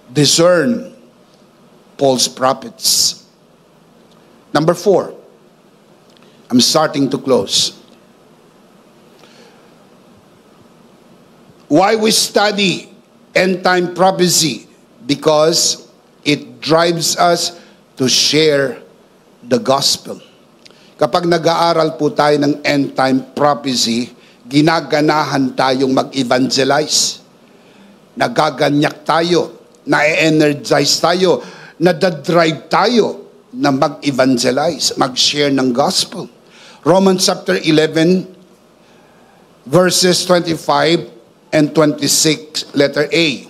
discern false prophets. Number 4. I'm starting to close. Why we study end-time prophecy? Because it drives us to share the gospel. Kapag nag-aaral po tayo ng end-time prophecy, ginaganahan tayong mag-evangelize. Nagaganyak tayo, na-energize tayo, nadadrive tayo na mag-evangelize, mag-share ng gospel. Romans chapter 11, verses 25 and 26, letter A.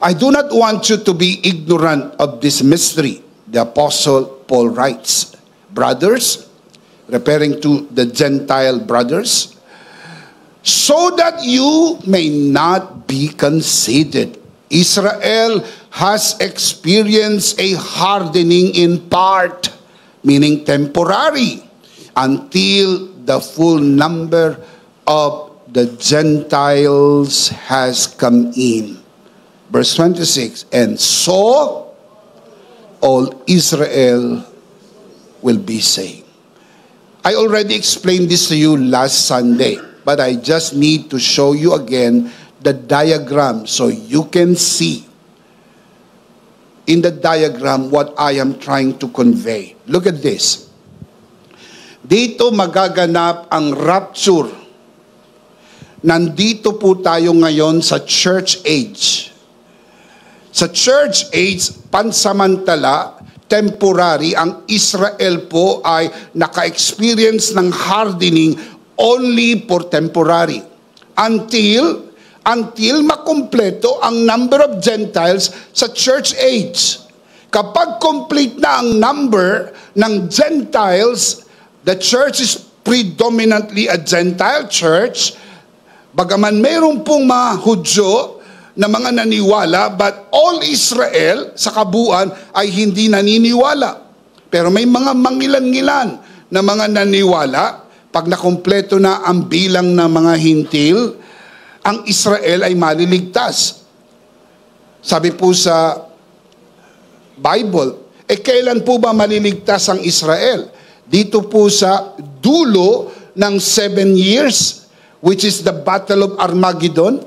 I do not want you to be ignorant of this mystery, the Apostle Paul writes. Brothers, referring to the Gentile brothers, so that you may not be conceited. Israel has experienced a hardening in part, meaning temporary, until the full number of the Gentiles has come in. Verse 26, and so all Israel will be saved. I already explained this to you last Sunday, but I just need to show you again the diagram so you can see in the diagram what I am trying to convey. Look at this. Dito magaganap ang rapture. Nandito po tayo ngayon sa church age. Sa church age, pansamantala, temporary, ang Israel po ay naka-experience ng hardening only for temporary. Until makumpleto ang number of Gentiles sa church age. Kapag complete na ang number ng Gentiles, the church is predominantly a Gentile church. Bagaman mayroon pong mga Hudyo na mga naniwala, but all Israel sa kabuuan ay hindi naniniwala. Pero may mga mangilan-ngilan na mga naniwala. Pag nakumpleto na ang bilang ng mga hintil, ang Israel ay maliligtas. Sabi po sa Bible, kailan po ba maliligtas ang Israel? Dito po sa dulo ng 7 years, which is the Battle of Armageddon,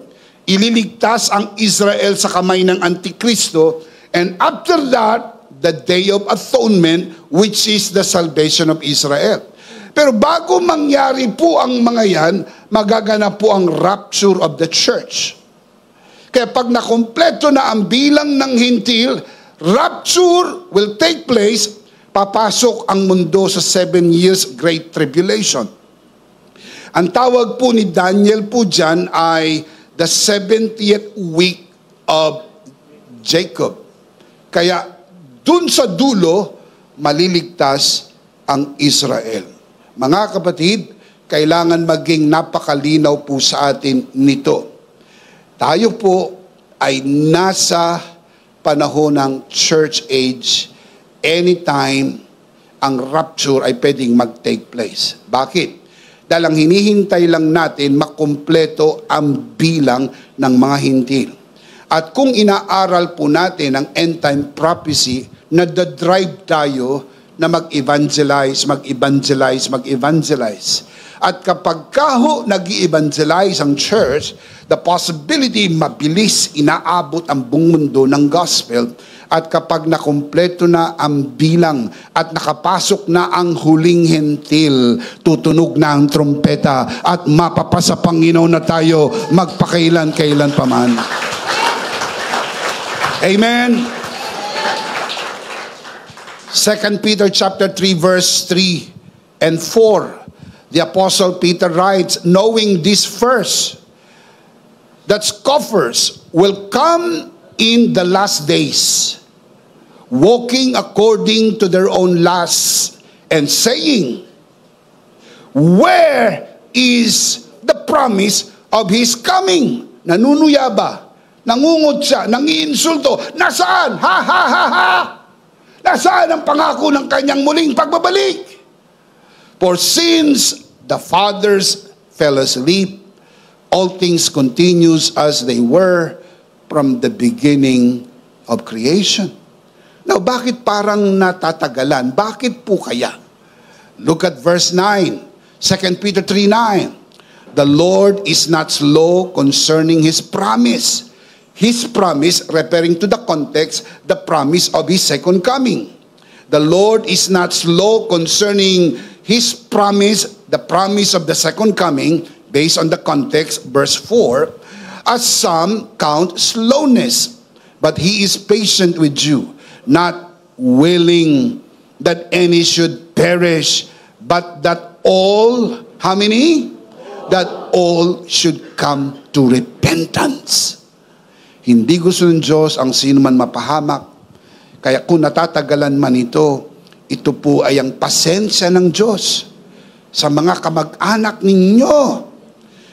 ililigtas ang Israel sa kamay ng Antikristo, and after that, the Day of Atonement, which is the salvation of Israel. Pero bago mangyari po ang mga yan, magaganap po ang rapture of the church. Kaya pag nakompleto na ang bilang ng hintil, rapture will take place, papasok ang mundo sa 7 years Great Tribulation. Ang tawag po ni Daniel po dyan ay the 70th week of Jacob. Kaya dun sa dulo, maliligtas ang Israel. Mga kapatid, kailangan maging napakalinaw po sa atin nito. Tayo po ay nasa panahon ng church age. Anytime ang rapture ay pwedeng mag-take place. Bakit? Dahil ang hinihintay lang natin makumpleto ang bilang ng mga hintil. At kung inaaral po natin ang end-time prophecy, nadadrive tayo na mag-evangelize. At kapag kaho nag-i-evangelize ang church, the possibility mabilis inaabot ang buong mundo ng gospel. At kapag nakumpleto na ang bilang at nakapasok na ang huling hentil, tutunog na ang trompeta at mapapasa Panginoon na tayo magpakailan-kailan paman. Amen. 2 Peter chapter 3 verse 3 and 4. The Apostle Peter writes, knowing this first, that scoffers will come in the last days, walking according to their own lusts, and saying, where is the promise of His coming? Nanunuya ba? Nangungot siya, nangiinsulto. Nasaan? Ha ha ha ha! Nasaan ang pangako ng kanyang muling pagbabalik? For since the fathers fell asleep, all things continues as they were from the beginning of creation. Now, bakit parang natatagalan? Bakit po kaya? Look at verse 9. 2 Peter 3:9. The Lord is not slow concerning His promise. His promise, referring to the context, the promise of His second coming. The Lord is not slow concerning His promise, the promise of the second coming, based on the context, verse 4, as some count slowness, but He is patient with you, not willing that any should perish, but that all, how many? that all should come to repentance. Hindi gusto ng Diyos ang sino man mapahamak. Kaya kung natatagalan man ito po ay ang pasensya ng Diyos sa mga kamag-anak ninyo.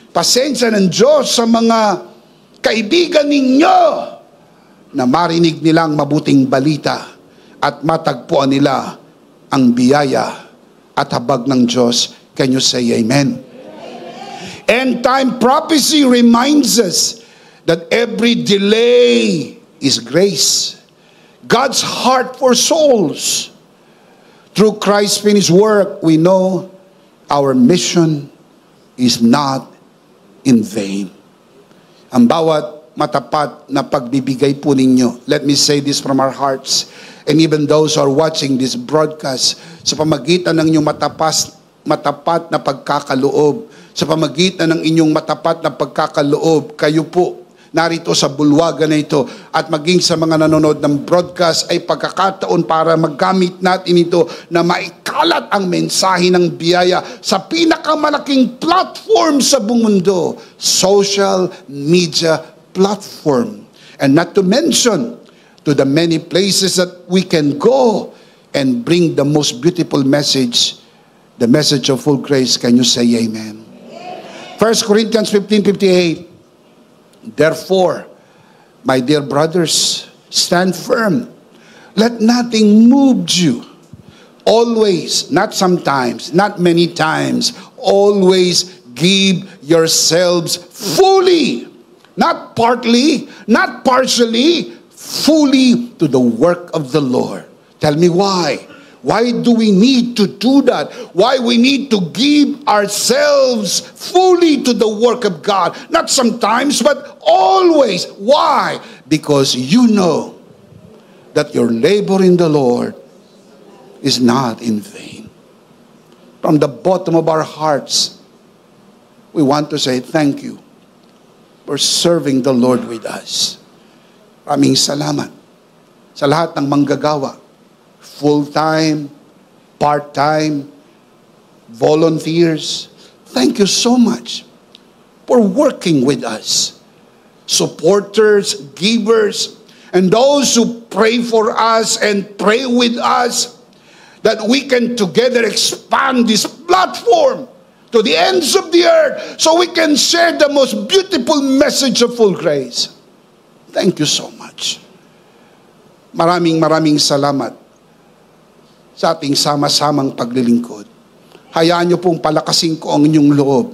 Pasensya ng Diyos sa mga kaibigan ninyo na marinig nilang mabuting balita at matagpuan nila ang biyaya at habag ng Diyos. Can you say amen? End time prophecy reminds us that every delay is grace. God's heart for souls. Through Christ's finished work, we know our mission is not in vain. Ang bawat matapat na pagbibigay po ninyo, let me say this from our hearts, and even those who are watching this broadcast, sa pamagitan ng inyong matapat na pagkakaloob, sa pamagitan ng inyong matapat na pagkakaloob, kayo po narito sa bulwagan na ito at maging sa mga nanonood ng broadcast ay pagkakataon para maggamit natin ito na maikalat ang mensahe ng biyaya sa pinakamalaking platform sa buong mundo, social media platform. And not to mention to the many places that we can go and bring the most beautiful message, the message of full grace. Can you say amen? 1 Corinthians 15:58. Therefore, my dear brothers, stand firm. Let nothing move you. Always, not sometimes, not many times, always give yourselves fully, not partly, not partially, fully to the work of the Lord. Tell me why. Why do we need to do that? Why we need to give ourselves fully to the work of God? Not sometimes, but always. Why? Because you know that your labor in the Lord is not in vain. From the bottom of our hearts, we want to say thank you for serving the Lord with us. Maraming salamat sa lahat ng manggagawa. Full-time, part-time, volunteers. Thank you so much for working with us. Supporters, givers, and those who pray for us and pray with us that we can together expand this platform to the ends of the earth so we can share the most beautiful message of full grace. Thank you so much. Maraming salamat sa ating sama-samang paglilingkod. Hayaan niyo pong palakasin ko ang inyong loob.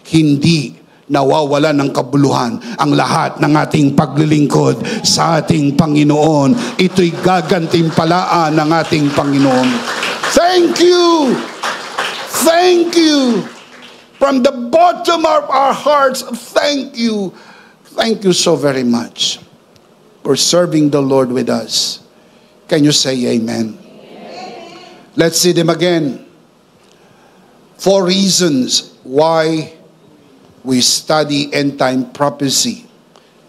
Hindi nawawala ng kabuluhan ang lahat ng ating paglilingkod sa ating Panginoon. Ito'y gagantimpalaan ng ating Panginoon. Thank you! Thank you! From the bottom of our hearts, thank you. Thank you so very much for serving the Lord with us. Can you say amen? Let's see them again. 4 reasons why we study end-time prophecy.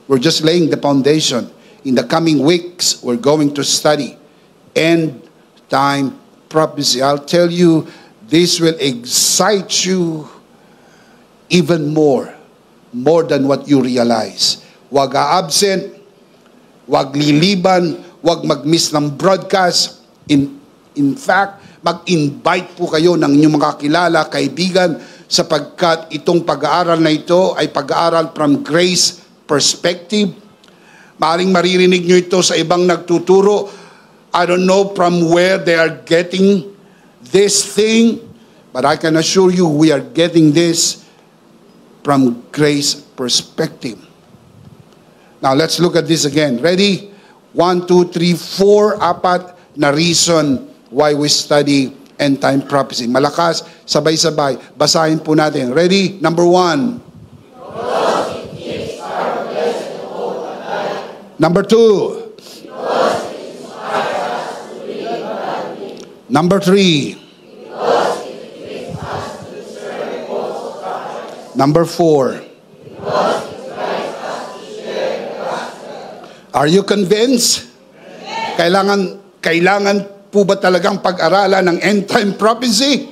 We're just laying the foundation. In the coming weeks, we're going to study end-time prophecy. I'll tell you, this will excite you even more than what you realize. Huwag a-absent, huwag liliban, huwag mag-miss ng broadcast. In fact, mag-invite po kayo ng inyong mga kakilala, kaibigan, sapagkat itong pag-aaral na ito ay pag-aaral from grace perspective. Maaring maririnig nyo ito sa ibang nagtuturo. I don't know from where they are getting this thing, but I can assure you we are getting this from grace perspective. Now, let's look at this again. Ready? 1, 2, 3, 4, 4 na reason why we study end-time prophecy. Malakas, sabay-sabay. Basahin po natin. Ready? Number 1. Number 2. Number 3. Number 4. Are you convinced? Kailangan po ba talagang pag-aralan ng end-time prophecy?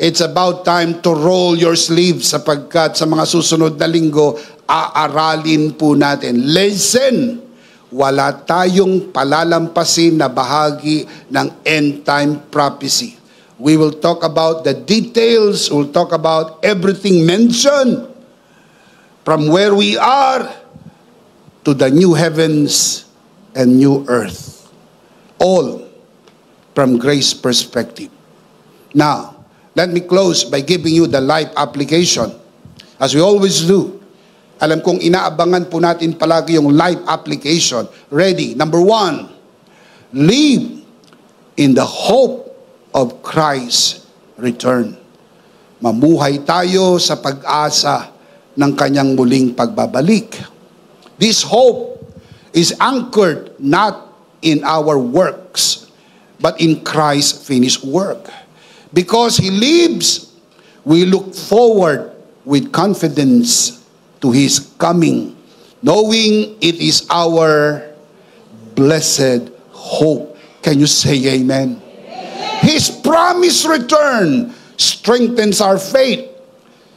it's about time to roll your sleeves sapagkat sa mga susunod na linggo, aaralin po natin. Listen, wala tayong palalampasin na bahagi ng end time prophecy. We will talk about the details, we'll talk about everything mentioned from where we are to the new heavens and new earth. All from grace perspective. Now, let me close by giving you the life application. As we always do, alam kong inaabangan po natin palagi yung life application. Ready? Number 1, live in the hope of Christ's return. Mamuhay tayo sa pag-asa ng kanyang muling pagbabalik. This hope is anchored not in our works, but in Christ's finished work. Because He lives, we look forward with confidence to His coming, knowing it is our blessed hope. Can you say amen? His promised return strengthens our faith,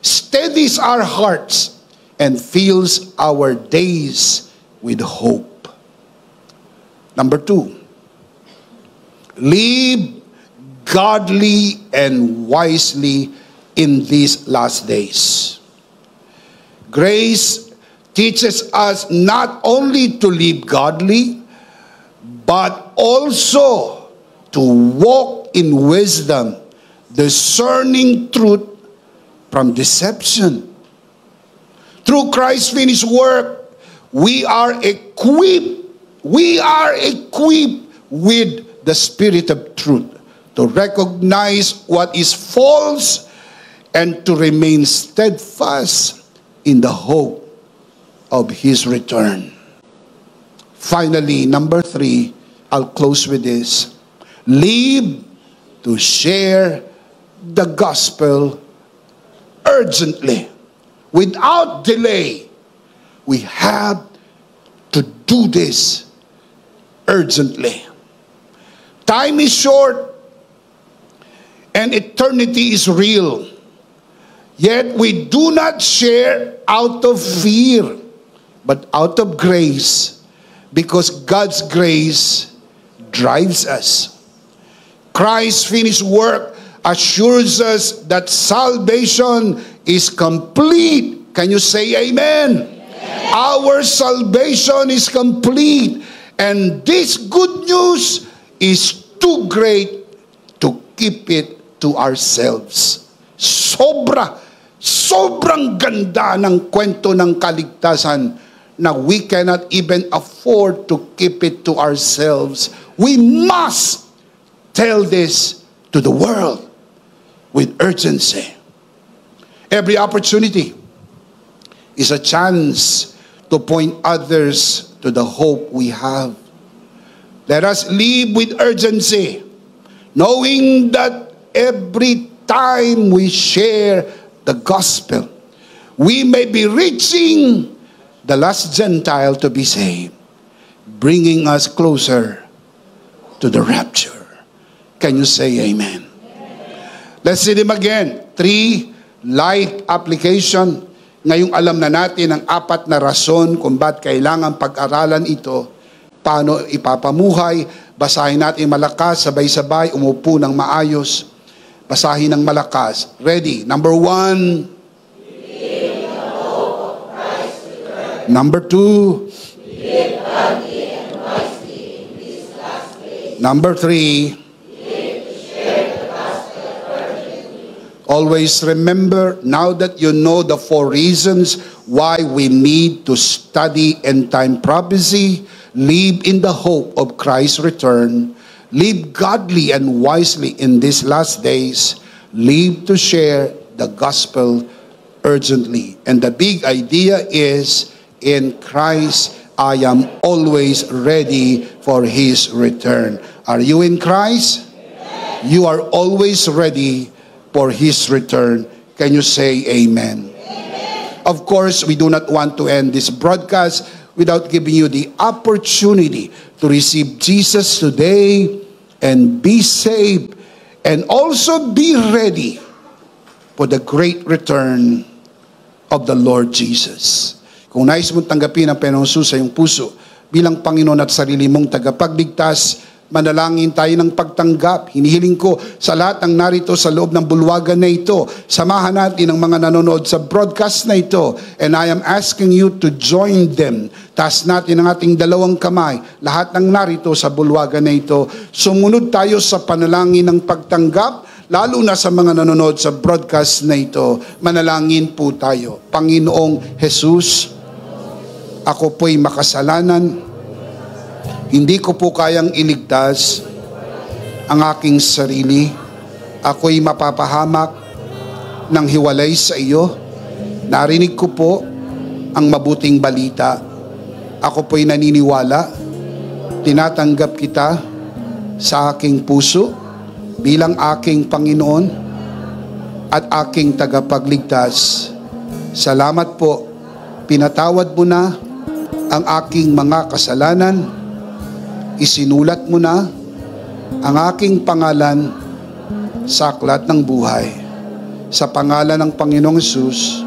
steadies our hearts, and fills our days with hope. Number 2, live godly and wisely in these last days. Grace teaches us not only to live godly, but also to walk in wisdom, discerning truth from deception. Through Christ's finished work, we are equipped with the Spirit of truth to recognize what is false and to remain steadfast in the hope of His return. Finally, number 3, I'll close with this. Live to share the gospel urgently, without delay. We have to do this urgently. Time is short and eternity is real. Yet we do not share out of fear, but out of grace, because God's grace drives us. Christ's finished work assures us that salvation is complete. Can you say amen? Amen. Our salvation is complete, and this good news is too great to keep it to ourselves. Sobrang ganda ng kwento ng kaligtasan na we cannot even afford to keep it to ourselves. We must tell this to the world with urgency. Every opportunity is a chance to point others to the hope we have. Let us live with urgency, knowing that every time we share the gospel, we may be reaching the last Gentile to be saved, bringing us closer to the rapture. Can you say amen? Let's see them again. 3, life application. Ngayong alam na natin ang 4 na rason kung ba't kailangan pag-aralan ito, paano ipapamuhay. Basahin natin malakas, sabay-sabay, umupo ng maayos. Basahin ng malakas. Ready? Number 1. Number 2. Number 3. Always remember, now that you know the 4 reasons why we need to study end time prophecy, live in the hope of Christ's return, live godly and wisely in these last days, live to share the gospel urgently. And the big idea is, in Christ, I am always ready for His return. Are you in Christ? You are always ready for His return. Can you say amen? Amen? Of course, we do not want to end this broadcast without giving you the opportunity to receive Jesus today and be saved, and also be ready for the great return of the Lord Jesus. Kung nais mong tanggapin ang Panginoong Jesus sa iyong puso bilang Panginoon at sarili mong tagapagligtas, manalangin tayo ng pagtanggap. Hinihiling ko sa lahat ng narito sa loob ng bulwagan na ito, samahan natin ang mga nanonood sa broadcast na ito, and I am asking you to join them. Taas natin ang ating dalawang kamay, lahat ng narito sa bulwagan na ito. Sumunod tayo sa panalangin ng pagtanggap, lalo na sa mga nanonood sa broadcast na ito. Manalangin po tayo. Panginoong Jesus, ako po'y makasalanan. Hindi ko po kayang iligtas ang aking sarili. Ako'y mapapahamak ng hiwalay sa iyo. Narinig ko po ang mabuting balita. Ako po'y naniniwala. Tinatanggap kita sa aking puso bilang aking Panginoon at aking tagapagligtas. Salamat po. Pinatawad mo na ang aking mga kasalanan. Isinulat mo na ang aking pangalan sa aklat ng buhay. Sa pangalan ng Panginoong Hesus.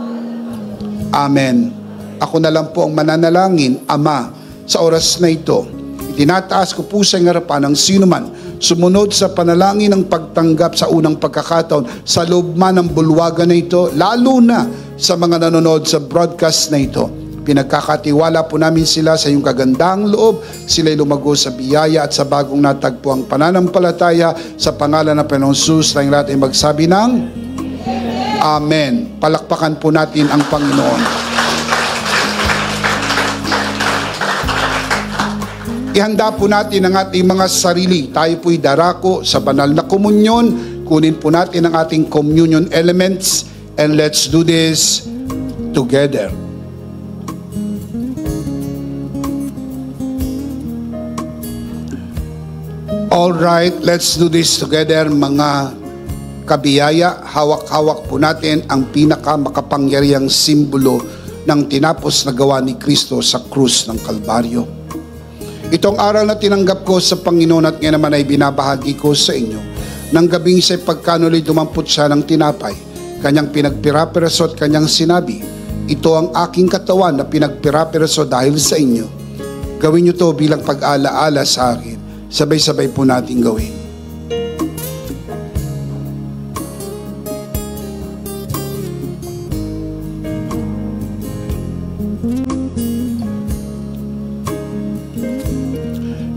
Amen. Ako na lang po ang mananalangin, Ama, sa oras na ito. Itinataas ko po sa harapan ng sino man sumunod sa panalangin ng pagtanggap sa unang pagkakataon sa loob man ng bulwagan na ito, lalo na sa mga nanonood sa broadcast na ito. Pinagkakatiwala po namin sila sa iyong kagandahang loob. Sila'y lumago sa biyaya at sa bagong natagpuang pananampalataya sa pangalan ng Panginoong Jesus. Tayong lahat ay magsabi ng Amen. Palakpakan po natin ang Panginoon. Ihanda po natin ang ating mga sarili. Tayo po'y darako sa banal na komunyon. Kunin po natin ang ating communion elements and let's do this together. All right, let's do this together, mga kabiyaya. Hawak-hawak po natin ang pinakamakapangyarihang simbolo ng tinapos na gawa ni Kristo sa krus ng Kalbaryo. Itong aral na tinanggap ko sa Panginoon at ngayon naman ay binabahagi ko sa inyo. Nang gabing siya'y pagkanuloy dumampot siya ng tinapay, kanyang pinagpirapiraso at kanyang sinabi, ito ang aking katawan na pinagpirapiraso dahil sa inyo. Gawin niyo to bilang pag-alaala sa akin. Sabay-sabay po natin gawin.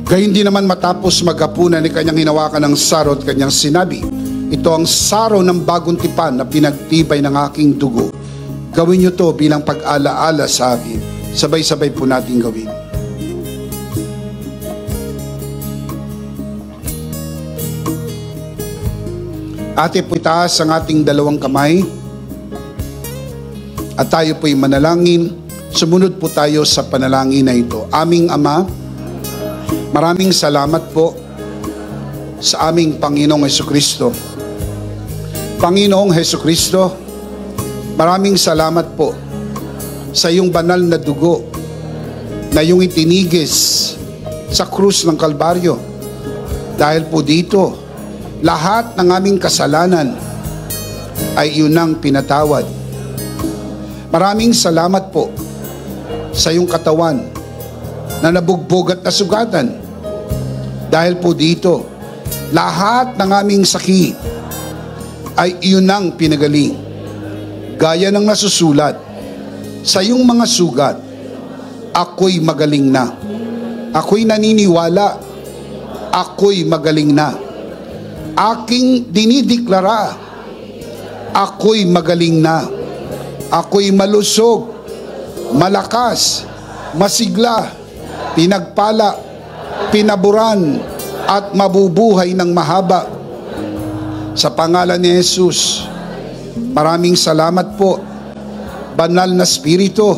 Gayun din naman matapos maghapunan ni kanyang hinawakan ng saro at kanyang sinabi, ito ang saro ng bagong tipan na pinagtibay ng aking dugo. Gawin niyo to bilang pag-alaala sa akin. Sabay-sabay po natin gawin. Ate po itaas ang ating dalawang kamay at tayo po'y manalangin. Sumunod po tayo sa panalangin na ito. Aming Ama, maraming salamat po sa aming Panginoong Hesukristo. Panginoong Hesukristo, maraming salamat po sa iyong banal na dugo na iyong itinigis sa krus ng Kalbaryo. Dahil po dito, lahat ng aming kasalanan ay iyong nang pinatawad. Maraming salamat po sa iyong katawan na nabugbog at nasugatan. Dahil po dito, lahat ng aming sakit ay iyong nang pinagaling. Gaya ng nasusulat sa iyong mga sugat, ako'y magaling na. Ako'y naniniwala, ako'y magaling na. Aking dinideklara, ako'y magaling na. Ako'y malusog, malakas, masigla, pinagpala, pinaburan, at mabubuhay ng mahaba. Sa pangalan ni Jesus, maraming salamat po, Banal na Espiritu,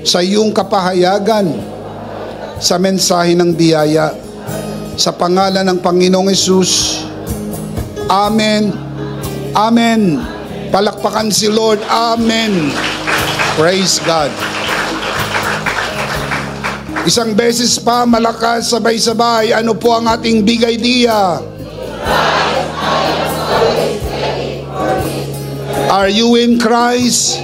sa iyong kapahayagan, sa mensahe ng biyaya. Sa pangalan ng Panginoong Jesus, Amen. Amen. Palakpakan si Lord. Amen. Praise God. Isang beses pa, malakas, sabay-sabay. Ano po ang ating big idea? Are you in Christ?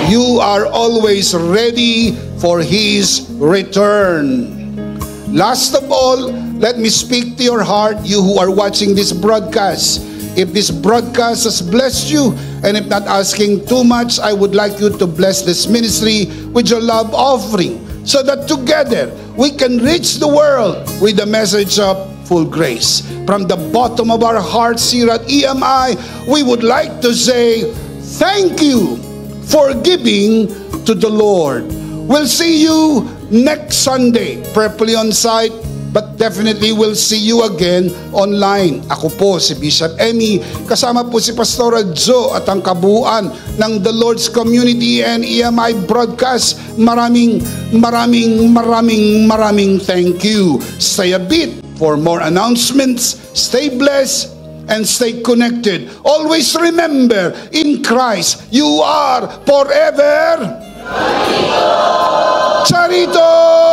You are always ready for His return. Last of all, let me speak to your heart, you who are watching this broadcast. If this broadcast has blessed you, and if not asking too much, I would like you to bless this ministry with your love offering, so that together we can reach the world with the message of full grace. From the bottom of our hearts here at EMI, we would like to say, thank you for giving to the Lord. We'll see you next Sunday, prayerfully on site, but definitely we'll see you again online. Ako po si Bishop Emmy, kasama po si Pastora Joe at ang kabuuan ng The Lord's Community and EMI broadcast. Maraming thank you. Stay a bit for more announcements. Stay blessed and stay connected. Always remember, in Christ, you are forever Charito!